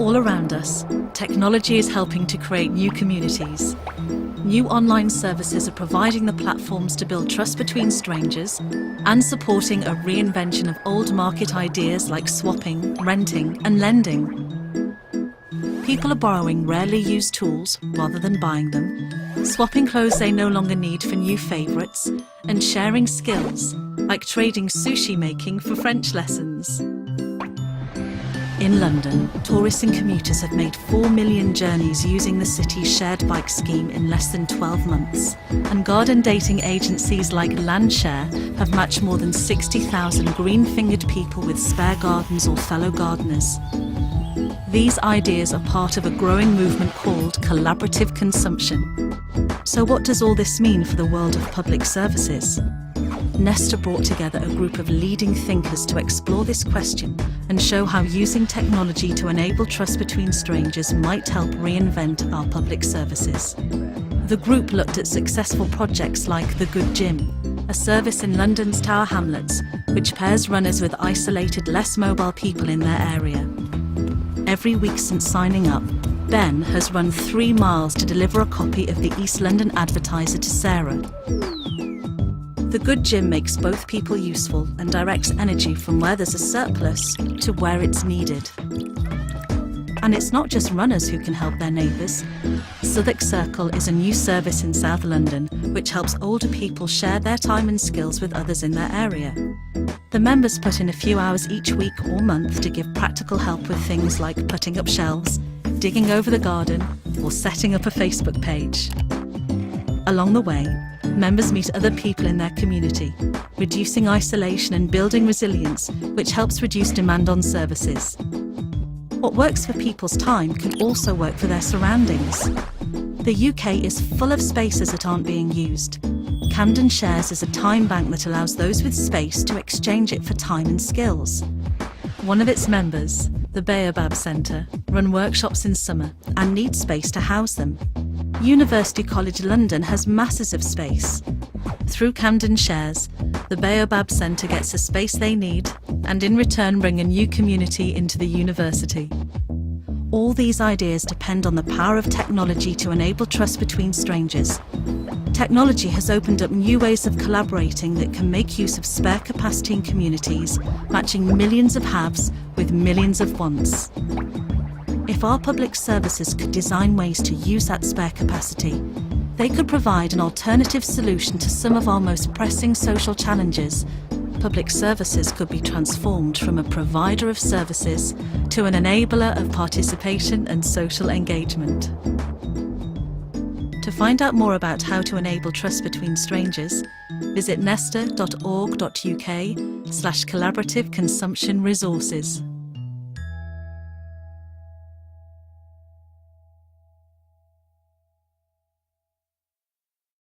All around us, technology is helping to create new communities. New online services are providing the platforms to build trust between strangers and supporting a reinvention of old market ideas like swapping, renting, and lending. People are borrowing rarely used tools rather than buying them, swapping clothes they no longer need for new favourites, and sharing skills, like trading sushi making for French lessons. In London, tourists and commuters have made 4 million journeys using the city's shared bike scheme in less than 12 months, and garden dating agencies like Landshare have matched more than 60,000 green-fingered people with spare gardens or fellow gardeners. These ideas are part of a growing movement called collaborative consumption. So what does all this mean for the world of public services? Nesta brought together a group of leading thinkers to explore this question and show how using technology to enable trust between strangers might help reinvent our public services. The group looked at successful projects like The Good Gym, a service in London's Tower Hamlets which pairs runners with isolated, less mobile people in their area. Every week since signing up, Ben has run 3 miles to deliver a copy of the East London Advertiser to Sarah. The Good Gym makes both people useful and directs energy from where there's a surplus to where it's needed. And it's not just runners who can help their neighbours. Southwark Circle is a new service in South London which helps older people share their time and skills with others in their area. The members put in a few hours each week or month to give practical help with things like putting up shelves, digging over the garden, or setting up a Facebook page. Along the way, members meet other people in their community, reducing isolation and building resilience, which helps reduce demand on services. What works for people's time can also work for their surroundings. The UK is full of spaces that aren't being used. Camden Shares is a time bank that allows those with space to exchange it for time and skills. One of its members, the Baobab Centre, run workshops in summer and need space to house them. University College London has masses of space. Through Camden Shares, the Baobab Centre gets the space they need and in return bring a new community into the university. All these ideas depend on the power of technology to enable trust between strangers. Technology has opened up new ways of collaborating that can make use of spare capacity in communities, matching millions of haves with millions of wants. If our public services could design ways to use that spare capacity, they could provide an alternative solution to some of our most pressing social challenges. Public services could be transformed from a provider of services to an enabler of participation and social engagement. To find out more about how to enable trust between strangers, visit nesta.org.uk/collaborative consumption resources.